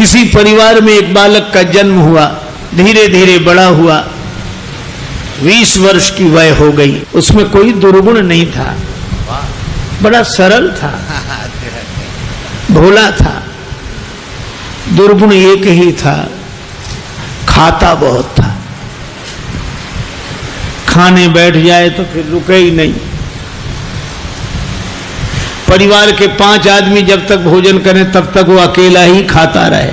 किसी परिवार में एक बालक का जन्म हुआ, धीरे धीरे बड़ा हुआ, 20 वर्ष की वय हो गई। उसमें कोई दुर्गुण नहीं था, बड़ा सरल था, भोला था। दुर्गुण एक ही था, खाता बहुत था। खाने बैठ जाए तो फिर रुके ही नहीं। परिवार के 5 आदमी जब तक भोजन करें तब तक वो अकेला ही खाता रहे।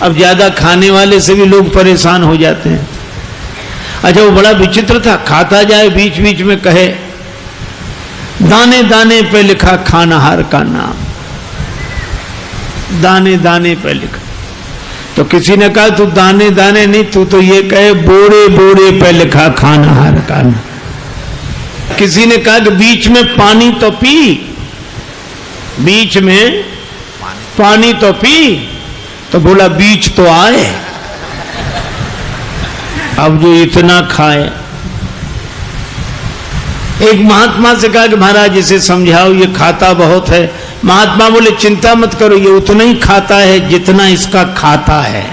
अब ज्यादा खाने वाले से भी लोग परेशान हो जाते हैं। अच्छा, वो बड़ा विचित्र था, खाता जाए बीच बीच में कहे दाने दाने पे लिखा खानाहार का नाम, दाने दाने पे लिखा। तो किसी ने कहा तू दाने दाने नहीं, तू तो ये कहे बोरे बोरे पे लिखा खानाहार का नाम। किसी ने कहा कि बीच में पानी तो पी, बीच में पानी तो पी, तो बोला बीच तो आए। अब जो इतना खाए। एक महात्मा से कहा कि महाराज इसे समझाओ, ये खाता बहुत है। महात्मा बोले चिंता मत करो, ये उतना ही खाता है जितना इसका खाता है,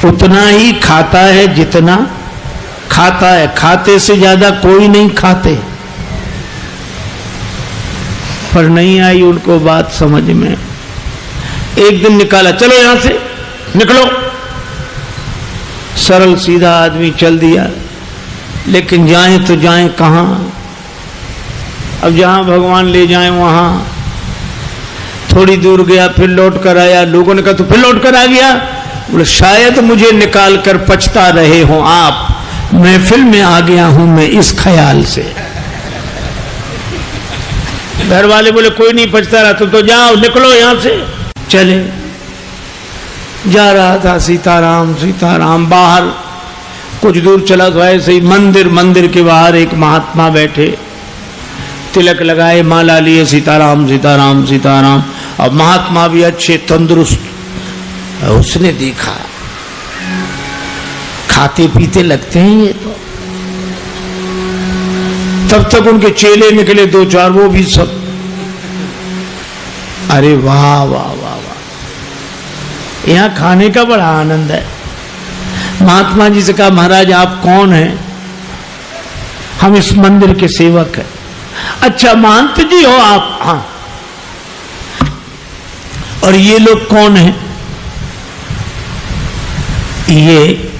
उतना ही खाता है जितना खाता है, खाते से ज्यादा कोई नहीं खाते। पर नहीं आई उनको बात समझ में। एक दिन निकाला, चलो यहां से निकलो। सरल सीधा आदमी चल दिया, लेकिन जाएं तो जाएं कहां? अब जहां भगवान ले जाएं वहां। थोड़ी दूर गया, फिर लौट कर आया। लोगों ने कहा तो फिर लौट कर आ गया? बोले शायद मुझे निकाल कर पछता रहे हो आप, महफिल में आ गया हूं मैं इस ख्याल से। घर वाले बोले कोई नहीं पछता रहा, तो जाओ निकलो यहां से। चले, जा रहा था सीताराम सीताराम। बाहर कुछ दूर चला तो ऐसे ही मंदिर के बाहर एक महात्मा बैठे, तिलक लगाए, माला लिए, सीताराम सीताराम सीताराम। अब महात्मा भी अच्छे तंदुरुस्त। उसने देखा खाते पीते लगते हैं ये तो। तब तक उनके चेले निकले 2-4, वो भी सब। अरे वाह वाह वाह वाह, यहां खाने का बड़ा आनंद है। महात्मा जी से कहा महाराज आप कौन हैं? हम इस मंदिर के सेवक हैं। अच्छा महंत जी हो आप? हाँ। और ये लोग कौन हैं? ये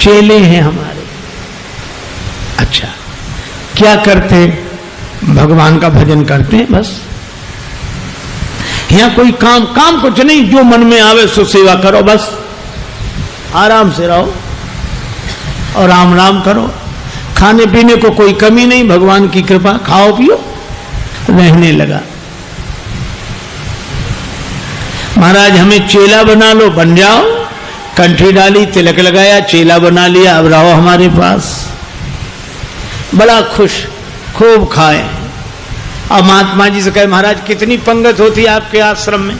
चेले हैं हमारे। अच्छा, क्या करते हैं? भगवान का भजन करते हैं बस। यहां कोई काम कुछ नहीं, जो मन में आवे सो सेवा करो बस। आराम से रहो और राम राम करो। खाने पीने को कोई कमी नहीं, भगवान की कृपा, खाओ पियो। रहने लगा। महाराज हमें चेला बना लो, बन जाओ। कंठी डाली, तिलक लगाया, चेला बना लिया, अब रहो हमारे पास। बड़ा खुश, खूब खाए। अब महात्मा जी से कहे महाराज कितनी पंगत होती है आपके आश्रम में?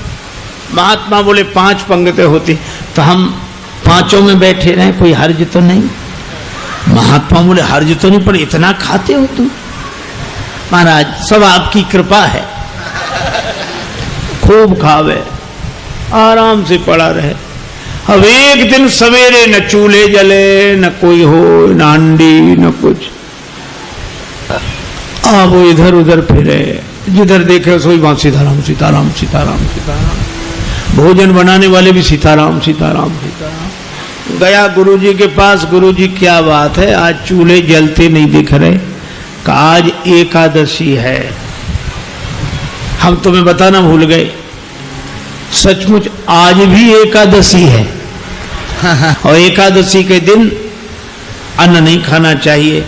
महात्मा बोले 5 पंगतें होती। तो हम 5 में बैठे रहे, कोई हर्ज तो नहीं? महात्मा बोले हर्ज तो नहीं, पर इतना खाते हो तुम? महाराज सब आपकी कृपा है। खूब खावे, आराम से पड़ा रहे। अब एक दिन सवेरे न चूल्हे जले, न कोई हो, न अंडी, न कुछ। अब वो इधर उधर फिरे, जिधर देखे सोई वहां सीताराम सीताराम सीताराम सीताराम। भोजन बनाने वाले भी सीताराम सीताराम सीताराम। गया गुरुजी के पास, गुरुजी क्या बात है आज चूल्हे जलते नहीं दिख रहे? कहा आज एकादशी है। हम तुम्हें बताना भूल गए, सचमुच आज भी एकादशी है। और एकादशी के दिन अन्न नहीं खाना चाहिए,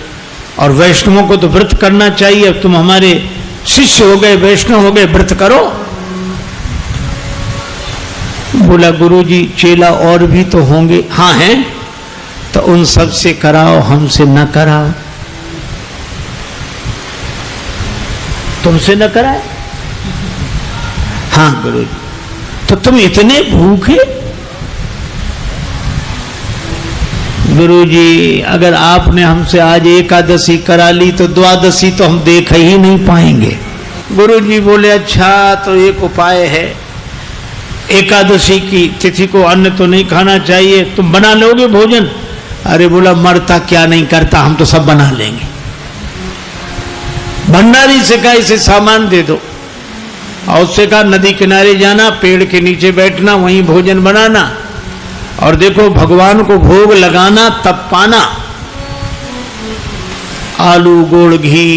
और वैष्णवों को तो व्रत करना चाहिए। अब तुम हमारे शिष्य हो गए, वैष्णव हो गए, व्रत करो। बोला गुरुजी चेला और भी तो होंगे? हाँ हैं। तो उन सब से कराओ, हमसे न कराओ। तुमसे न कराए? हाँ गुरुजी। तो तुम इतने भूखे? गुरुजी अगर आपने हमसे आज एकादशी करा ली तो द्वादशी तो हम देख ही नहीं पाएंगे। गुरुजी बोले अच्छा तो एक उपाय है, एकादशी की तिथि को अन्न तो नहीं खाना चाहिए, तुम बना लोगे भोजन? अरे बोला मरता क्या नहीं करता, हम तो सब बना लेंगे। भंडारी से कहा इसे सामान दे दो, और उससे कहा नदी किनारे जाना, पेड़ के नीचे बैठना, वहीं भोजन बनाना, और देखो भगवान को भोग लगाना तब पाना। आलू, गुड़, घी,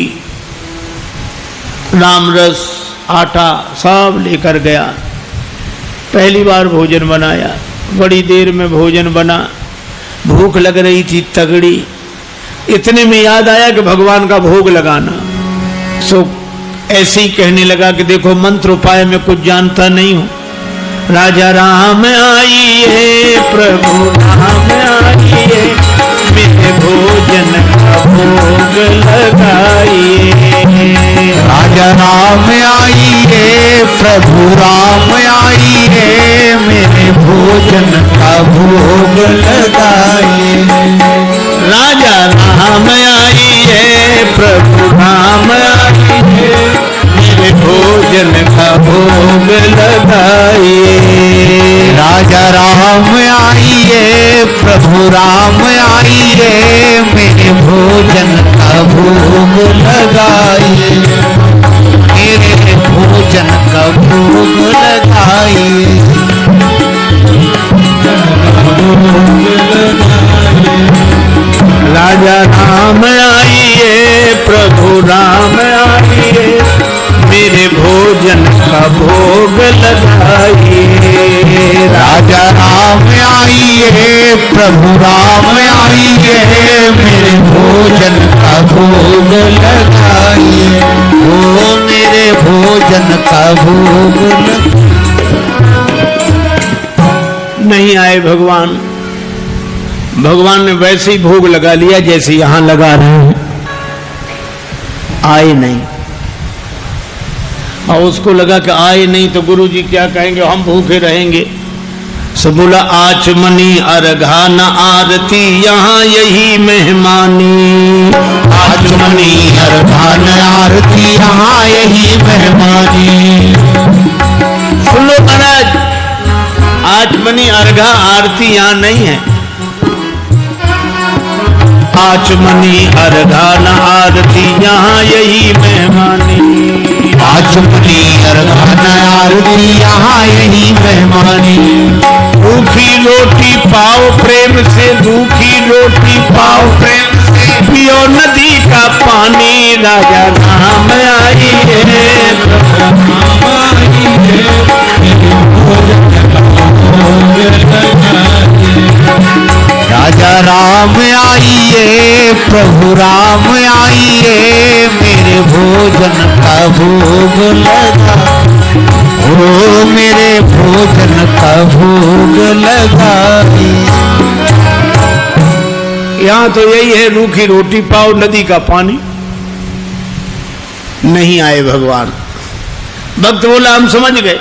रामरस, आटा सब लेकर गया। पहली बार भोजन बनाया, बड़ी देर में भोजन बना, भूख लग रही थी तगड़ी। इतने में याद आया कि भगवान का भोग लगाना। सो ऐसे ही कहने लगा कि देखो मंत्र उपाय में कुछ जानता नहीं हूं। राजा राम आइए, प्रभु राम आइए, मेरे भोजन का भोग लगाइए। राजा राम आइए, प्रभु राम आइए, मेरे भोजन का भोग लगाइए। राजा राम आइए, प्रभु राम आइए, मेरे भोजन का भोग लगाइए। राजा राम आइए, प्रभु राम आइए, मेरे भोजन का भोग लगाइए। मेरे भोजन का भोग लगाइए। राजा राम आइए, प्रभु राम आइए, मेरे भोजन का भोग लगाइए। राजा राम आइए, प्रभु राम आइए, मेरे भोजन का भोग लगाइए। ओ मेरे भोजन का भोग नहीं आए भगवान। भगवान ने वैसे ही भोग लगा लिया जैसे यहां लगा रहे हैं, आए नहीं। और उसको लगा कि आए नहीं तो गुरुजी क्या कहेंगे, हम भूखे रहेंगे। सो बोला आचमनी अर्घा न आरती, यहाँ यही मेहमानी। आचमनी अर्घा न आरती, यहाँ यही मेहमानी। सुन लो महाराज, आचमनी अर्घा आरती यहाँ नहीं है। आचमनी अर्घा न आरती, यहाँ यही मेहमानी। आचमनी अर्घा न आरती, यहाँ यही मेहमानी। रूखी रोटी पाओ प्रेम से, रूखी रोटी पाओ प्रेम से, पियो नदी का पानी। राजा राम आइए, राजा राम आइए, प्रभु राम आइए, मेरे भोजन का भोग लगा। ओ मेरे भोजन का भोग लगाइए। यहाँ तो यही है, रूखी रोटी पाओ नदी का पानी। नहीं आए भगवान। भक्त बोला हम समझ गए,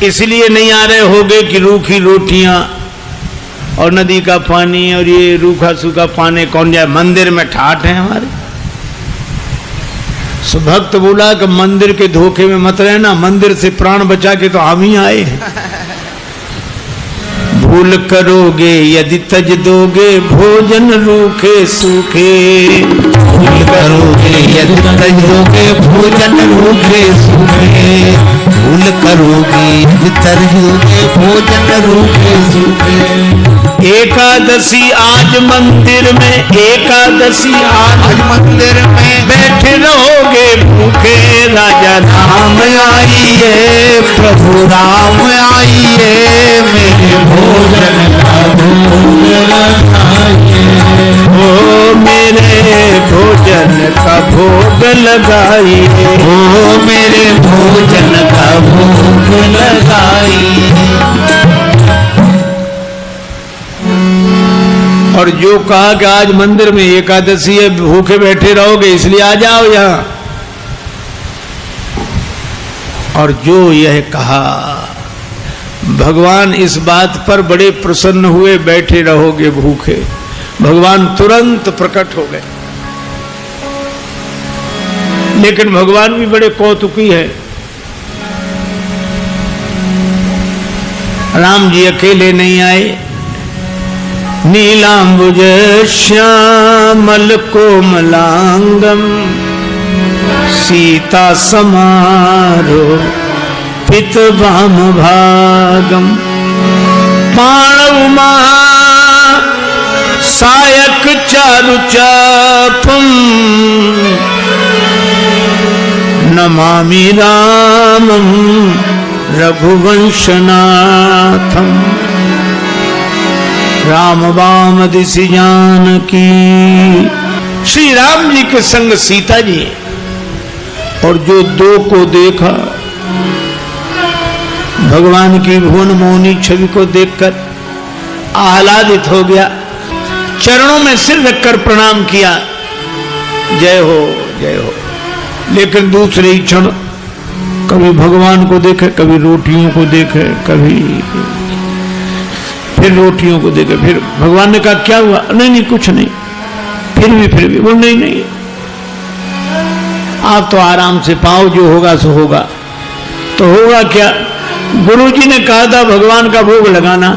इसलिए नहीं आ रहे होगे कि रूखी रोटियां और नदी का पानी और ये रूखा सूखा पानी कौन जाए, मंदिर में ठाठ है हमारे। सो भक्त बोला कि मंदिर के धोखे में मत रहना, मंदिर से प्राण बचा के तो हम ही आए हैं। भूल करोगे यदि तज दोगे, भोजन रूखे सूखे। भूल करोगे यदि तज दोगे, भोजन रूखे सूखे। भूल करोगे यदि तज दोगे, भोजन रूखे सूखे। एकादशी आज मंदिर में, एकादशी आज मंदिर में बैठे रहोगे भूखे। राजा राम आइए, प्रभु राम आइए, मेरे भोजन का भोग लगाइए। ओ मेरे भोजन का भोग लगाइए। ओ मेरे भोजन का भोग लगाइए। और जो कहा कि आज मंदिर में एकादशी है, भूखे बैठे रहोगे इसलिए आ जाओ यहाँ। और जो यह कहा, भगवान इस बात पर बड़े प्रसन्न हुए, बैठे रहोगे भूखे। भगवान तुरंत प्रकट हो गए। लेकिन भगवान भी बड़े कौतुकी है। राम जी अकेले नहीं आए, नीलांबुज श्यामल कोमलांगम सीता समारो पित वाम भागम पाणव सायक चारु चापम नमामि रामं रघुवंशनाथम। राम वाम दिशि जानकी। श्री राम जी के संग सीता जी, और जो दो को देखा, भगवान की भुवन मोहनी छवि को देखकर आह्लादित हो गया, चरणों में सिर रखकर प्रणाम किया, जय हो जय हो। लेकिन दूसरे ही क्षण कभी भगवान को देखे, कभी रोटियों को देखे, कभी फिर रोटियों को देखे। फिर भगवान ने कहा क्या हुआ? नहीं नहीं कुछ नहीं। फिर भी बोल नहीं नहीं, आप तो आराम से पाओ, जो होगा सो होगा। तो होगा क्या? गुरुजी ने कहा था भगवान का भोग लगाना,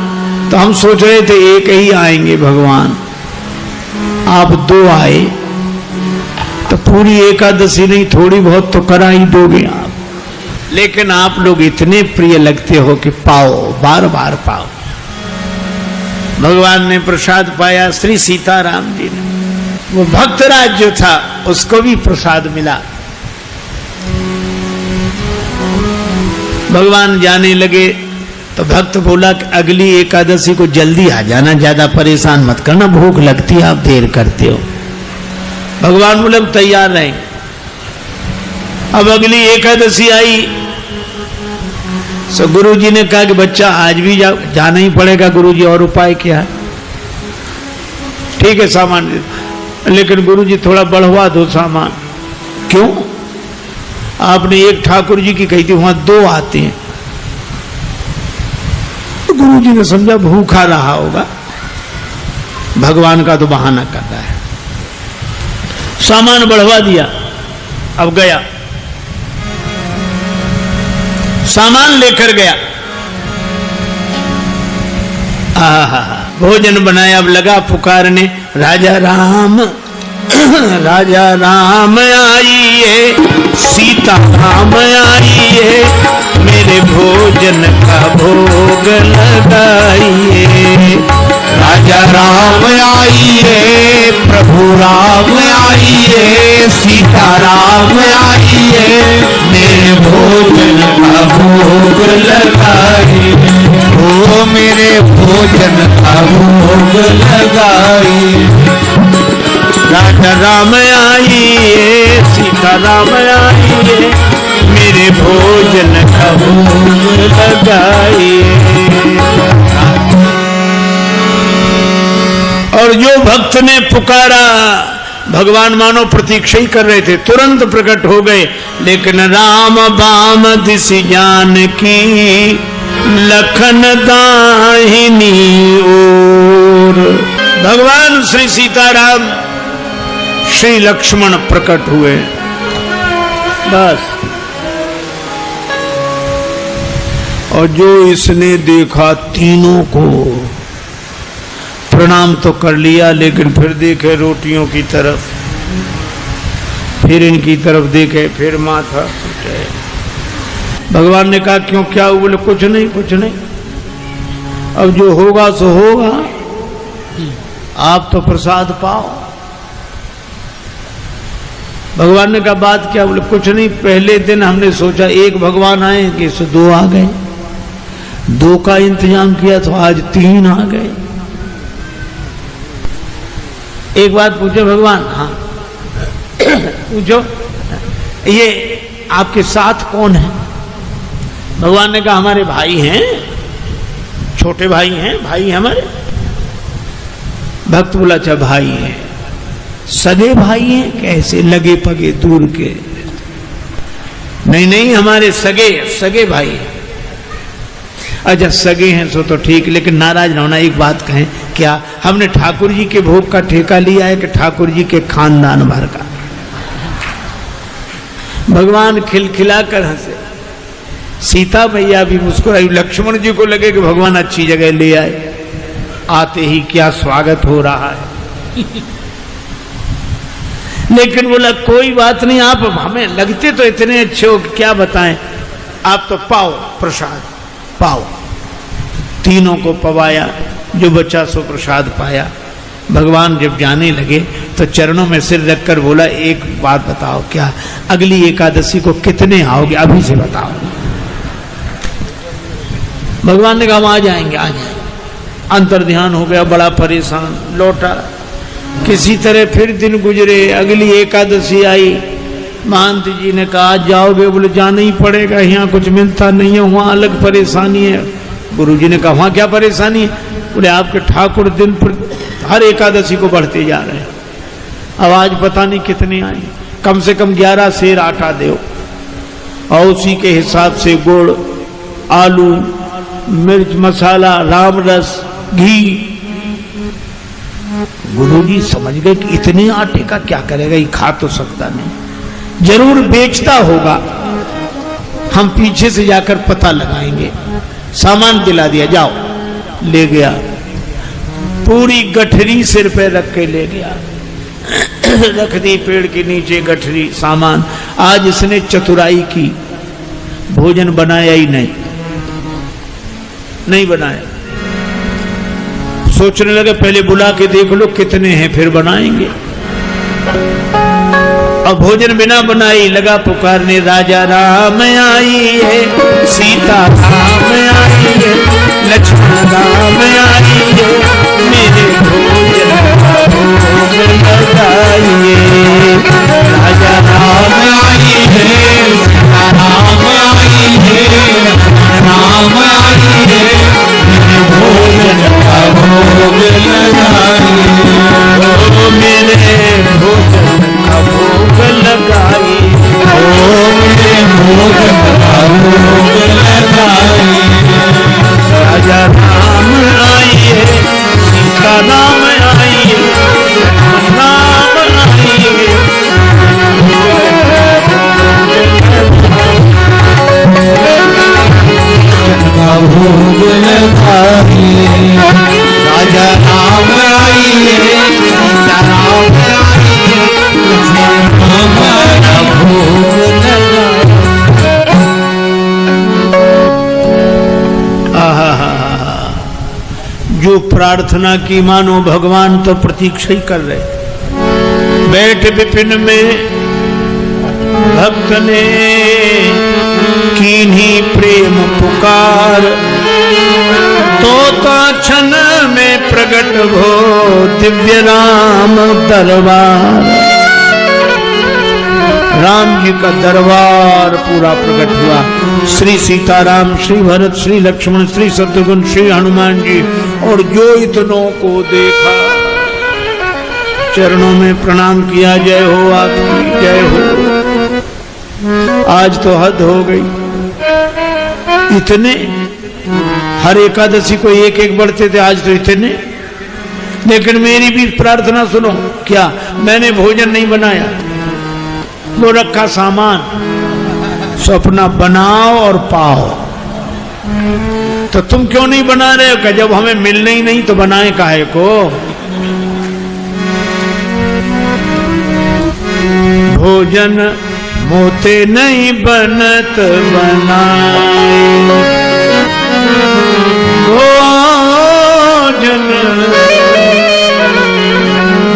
तो हम सोच रहे थे एक ही आएंगे भगवान, आप दो आए, तो पूरी एकादशी नहीं थोड़ी बहुत तो करा ही दोगे आप। लेकिन आप लोग इतने प्रिय लगते हो कि पाओ, बार बार पाओ। भगवान ने प्रसाद पाया, श्री सीताराम जी ने। वो भक्तराज जो था उसको भी प्रसाद मिला। भगवान जाने लगे तो भक्त बोला कि अगली एकादशी को जल्दी आ जाना, ज्यादा परेशान मत करना, भूख लगती है, आप देर करते हो। भगवान बोले तैयार रहें। अब अगली एकादशी आई, तो गुरुजी ने कहा कि बच्चा आज भी जाना ही पड़ेगा गुरुजी, और उपाय क्या है? ठीक है सामान, लेकिन गुरुजी थोड़ा बढ़वा दो सामान। क्यों? आपने एक ठाकुर जी की कही थी, वहां दो आते हैं। तो गुरुजी ने समझा भूखा रहा होगा, भगवान का तो बहाना कर रहा है। सामान बढ़वा दिया। अब गया, सामान लेकर गया, भोजन बनाया। अब लगा पुकारने, राजा राम राजा राम आइए, सीता राम आइए, मेरे भोजन का भोग लगाइए। राजा राम आइए, प्रभु राम आइए, सीता राम आइए, मेरे भोजन का भोग लगाइए। ओ मेरे भोजन का भोग लगाइए। राजा राम आइए, सीता राम आइए, मेरे भोजन का भोग लगाइए। और जो भक्त ने पुकारा, भगवान मानो प्रतीक्षा ही कर रहे थे, तुरंत प्रकट हो गए। लेकिन राम बाम दिशि जानकी, लखन दाहिनी ओर। भगवान श्री सीताराम श्री लक्ष्मण प्रकट हुए। बस, और जो इसने देखा तीनों को प्रणाम तो कर लिया, लेकिन फिर देखे रोटियों की तरफ, फिर इनकी तरफ देखे, फिर माथा पीटे। भगवान ने कहा क्यों, क्या हुआ? बोले कुछ नहीं कुछ नहीं, अब जो होगा सो होगा, आप तो प्रसाद पाओ। भगवान ने कहा बात क्या? बोले कुछ नहीं, पहले दिन हमने सोचा एक भगवान आएंगे, सो दो आ गए, दो का इंतजाम किया तो आज तीन आ गए। एक बात पूछो भगवान? हाँ पूछो, ये आपके साथ कौन है? भगवान ने कहा हमारे भाई हैं, छोटे भाई हैं, भाई हमारे। भक्त बोला अच्छा भाई है, सगे भाई हैं? कैसे? लगे पगे दूर के? नहीं नहीं, हमारे सगे भाई हैं। अच्छा सगे हैं सो तो ठीक, लेकिन नाराज ना होना, एक बात कहें, क्या हमने ठाकुर जी के भोग का ठेका लिया है कि ठाकुर जी के खानदान भर का? भगवान खिलखिलाकर हंसे, सीता मैया भी मुस्कुराई। लक्ष्मण जी को लगे कि भगवान अच्छी जगह ले आए, आते ही क्या स्वागत हो रहा है। लेकिन बोला कोई बात नहीं, आप हमें लगते तो इतने अच्छे हो कि क्या बताएं, आप तो पाओ प्रसाद पाओ। तीनों को पवाया, जो बचा सो प्रसाद पाया। भगवान जब जाने लगे तो चरणों में सिर रखकर बोला, एक बात बताओ, क्या अगली एकादशी को कितने आओगे, अभी से बताओ। भगवान ने कहा हम आ जाएंगे, आ जाएंगे। अंतर ध्यान हो गया, बड़ा परेशान, लौटा। किसी तरह फिर दिन गुजरे, अगली एकादशी आई। महंत जी ने कहा आज जाओगे? बोले जाना ही पड़ेगा, यहाँ कुछ मिलता नहीं है, वहाँ अलग परेशानी है। गुरु जी ने कहा वहाँ क्या परेशानी है? बोले आपके ठाकुर दिन पर हर एकादशी को बढ़ते जा रहे हैं, अब आज पता नहीं कितने आए, कम से कम 11 सेर आटा दो, और उसी के हिसाब से गुड़, आलू, मिर्च मसाला, राम रस, घी। गुरुजी समझ गए कि इतने आटे का क्या करेगा, ये खा तो सकता नहीं, जरूर बेचता होगा, हम पीछे से जाकर पता लगाएंगे। सामान दिला दिया, जाओ। ले गया, पूरी गठरी सिर पे रख के ले गया, रख दी पेड़ के नीचे गठरी, सामान। आज इसने चतुराई की, भोजन बनाया ही नहीं बनाया। सोचने लगे पहले बुला के देख लो कितने हैं, फिर बनाएंगे। अब भोजन बिना बनाई लगा पुकारने, राजा राम आई है, सीता राम आई है, लक्ष्मण राम आई है, मेरे भोजन का भोग लगाइए। राजा राम आई है, सीता राम आई है, राम आई है, मेरे भोजन का भोग लगाइए। ओ मेरे भोजन का भोग लगाइए, ओ मेरे भोजन का भोग लगाइए। राजा राम आई है, सीता राम आई है, राम आई है, भोग लगाइए। राजा राम आई है, सीता राम आई है, हमारा भोग लगाइए। जो प्रार्थना की मानो भगवान तो प्रतीक्षा ही कर रहे। बैठ विपिन में भक्त ने कीन्ही प्रेम पुकार, तोता क्षण में प्रगट हो दिव्य राम दरबार। राम जी का दरबार पूरा प्रकट हुआ। श्री सीताराम, श्री भरत, श्री लक्ष्मण, श्री शत्रुघ्न, श्री हनुमान जी, और जो इतनों को देखा चरणों में प्रणाम किया, जय हो आपकी, जय हो। आज तो हद हो गई, इतने हर एकादशी को एक एक बढ़ते थे, आज तो इतने। लेकिन मेरी भी प्रार्थना सुनो, क्या मैंने भोजन नहीं बनाया, वो रखा सामान, सो अपना बनाओ और पाओ। तो तुम क्यों नहीं बना रहे हो? जब हमें मिलने ही नहीं तो बनाए काहे को? भोजन मोते नहीं बनत बनाए, भोजन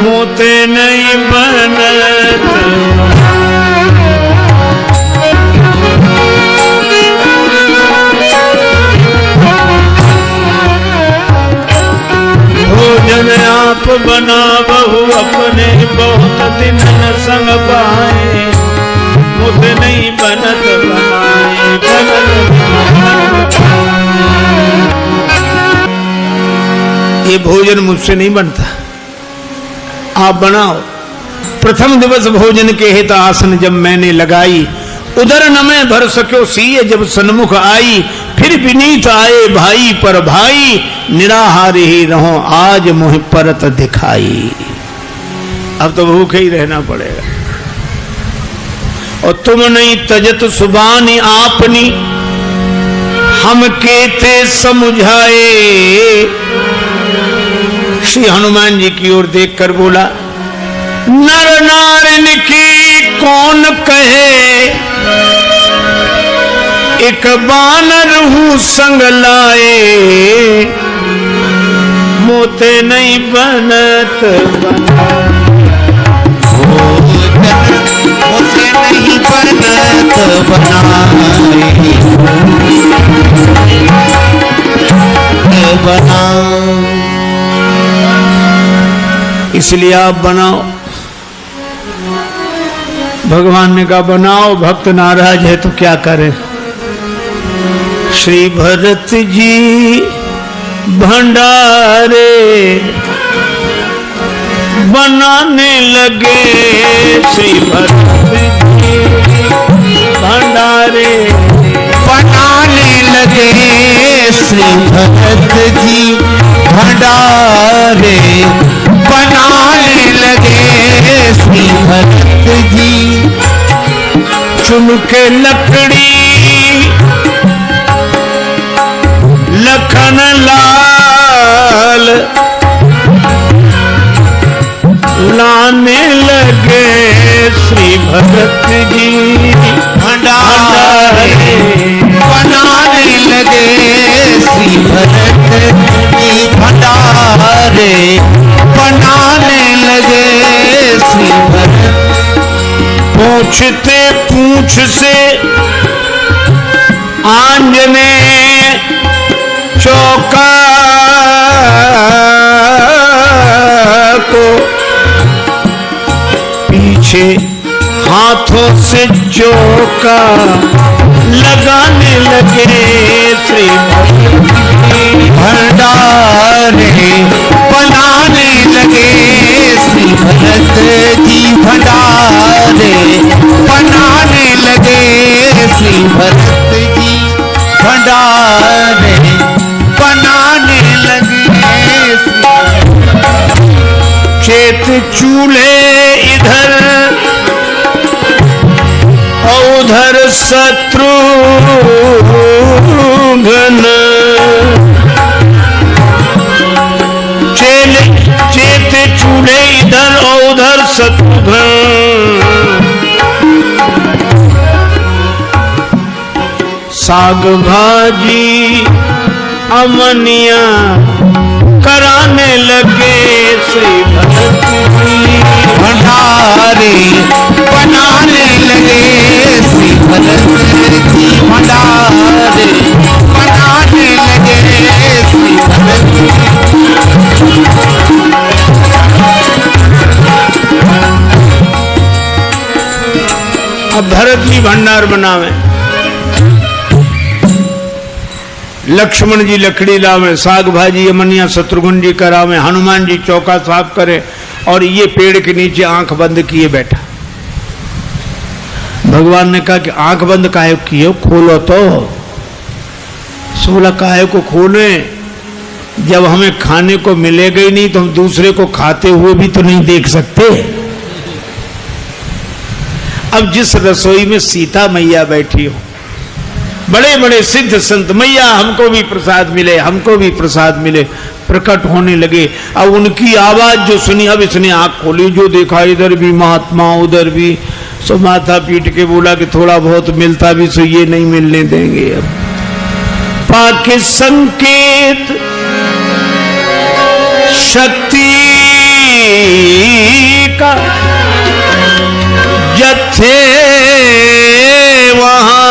मोते नहीं बनत। भोजन आप बना बहु अपने, बहुत दिन न संग पाए, मुझे नहीं बनत बनाए, ये भोजन मुझसे नहीं बनता, आप बनाओ। प्रथम दिवस भोजन के हित आसन जब मैंने लगाई, उधर न मैं भर सक्यो सीए जब सन्मुख आई, फिर विनीत आए भाई पर भाई, निराहार ही रहो आज मुझ परत दिखाई। अब तो भूखे ही रहना पड़ेगा। और तुम नहीं तजत सुबानी आपनी, हम केते समझाए। श्री हनुमान जी की ओर देखकर बोला, नर नारिन की कौन कहे, एक बानर हूँ संग लाए, मोते नहीं बनत बना। मोते नहीं बनत बना। इसलिए आप बनाओ। भगवान ने कहा बनाओ, भक्त नाराज है तो क्या करें। श्री भरत जी भंडारे बनाने लगे, श्री भरत जी भंडारे बनाने लगे, श्री भरत जी भंडारे बनाने लगे, श्री भरत जी। चुन के लकड़ी लखन लाल लाने लगे, श्री भरत जी भंडारे बनाने लगे, श्री भरत जी भंडारे बनाने लगे, श्री भरत। पूछते पूछ से आंजने चौका को, पीछे हाथों से चौका लगाने लगे, श्री भंडारे बनाने लगे, श्री भरत जी भंडारे बनाने लगे, श्री भरत जी भंडारे बनाने लगे। चेत चूल्हे इधर और उधर शत्रुघ्न, चेत चूल्हे इधर और उधर शत्रुघ्न। साग भाजी अमनिया कराने लगे, श्री भरत जी भंडारे बनाने लगे, श्री भरत जी भंडारे बनाने लगे, श्री भरत जी। अब भरत जी भंडार बनावे, लक्ष्मण जी लकड़ी लावे, साग भाजी अमनिया शत्रुघ्न जी करावे, हनुमान जी चौका साफ करे, और ये पेड़ के नीचे आंख बंद किए बैठा। भगवान ने कहा कि आंख बंद काहे किए, खोलो तो। सोलह काहे को खोले, जब हमें खाने को मिलेगा ही नहीं तो हम दूसरे को खाते हुए भी तो नहीं देख सकते। अब जिस रसोई में सीता मैया बैठी हो, बड़े बड़े सिद्ध संत, मैया हमको भी प्रसाद मिले, हमको भी प्रसाद मिले, प्रकट होने लगे। अब उनकी आवाज जो सुनी, अब इसने आंख खोली, जो देखा इधर भी महात्मा उधर भी, सो माथा पीट के बोला कि थोड़ा बहुत मिलता भी सो ये नहीं मिलने देंगे। अब पाके संकेत शक्ति का जथे वहां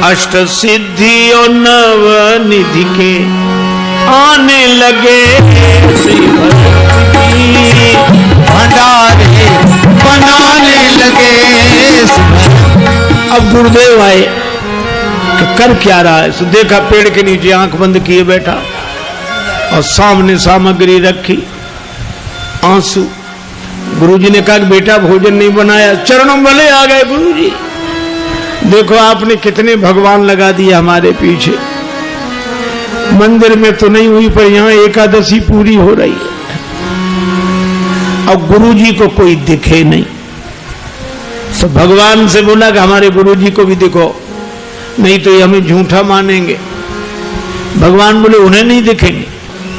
अष्ट सिद्धि और नव निधि के आने लगे, श्री भरत जी भंडारे बनाने लगे। अब गुरुदेव आए कि कर क्या रहा है। देखा पेड़ के नीचे आंख बंद किए बैठा और सामने सामग्री रखी, आंसू। गुरुजी ने कहा कि बेटा भोजन नहीं बनाया। चरणों वाले आ गए गुरुजी, देखो आपने कितने भगवान लगा दिए हमारे पीछे। मंदिर में तो नहीं हुई पर यहाँ एकादशी पूरी हो रही है। और गुरु जी को कोई दिखे नहीं। तो भगवान से बोला कि हमारे गुरु जी को भी दिखो, नहीं तो ये हमें झूठा मानेंगे। भगवान बोले उन्हें नहीं दिखेंगे।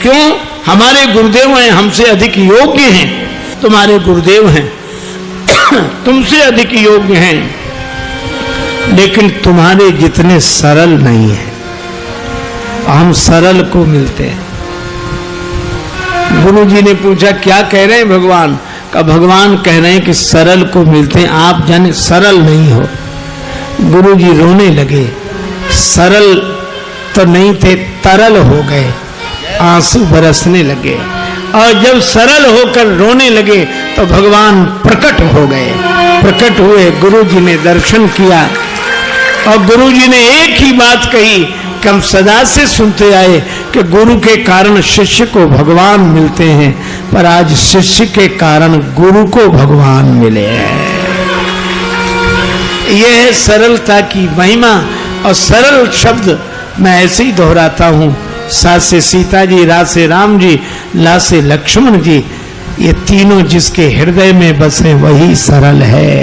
क्यों? हमारे गुरुदेव हैं, हमसे अधिक योग्य हैं। तुम्हारे गुरुदेव हैं, तुमसे अधिक योग्य हैं, लेकिन तुम्हारे जितने सरल नहीं है। हम सरल को मिलते हैं। गुरु जी ने पूछा क्या कह रहे हैं भगवान? का भगवान कह रहे हैं कि सरल को मिलते हैं, आप जाने सरल नहीं हो। गुरु जी रोने लगे। सरल तो नहीं थे, तरल हो गए, आंसू बरसने लगे। और जब सरल होकर रोने लगे तो भगवान प्रकट हो गए। प्रकट हुए, गुरु जी ने दर्शन किया और गुरु जी ने एक ही बात कही कि हम सदा से सुनते आए कि गुरु के कारण शिष्य को भगवान मिलते हैं, पर आज शिष्य के कारण गुरु को भगवान मिले हैं। यह है सरलता की महिमा। और सरल शब्द मैं ऐसे ही दोहराता हूं। सा से सीता जी, रा से राम जी, ला से लक्ष्मण जी, ये तीनों जिसके हृदय में बसे वही सरल है।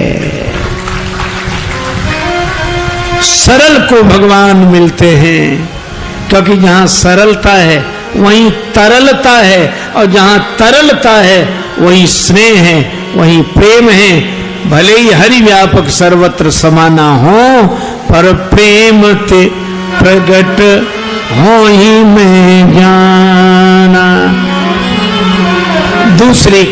सरल को भगवान मिलते हैं, क्योंकि जहां सरलता है वहीं तरलता है, और जहां तरलता है वहीं स्नेह है, वहीं प्रेम है। भले ही हरि व्यापक सर्वत्र समाना हो, पर प्रेम ते प्रगट हो ही में जाना। दूसरी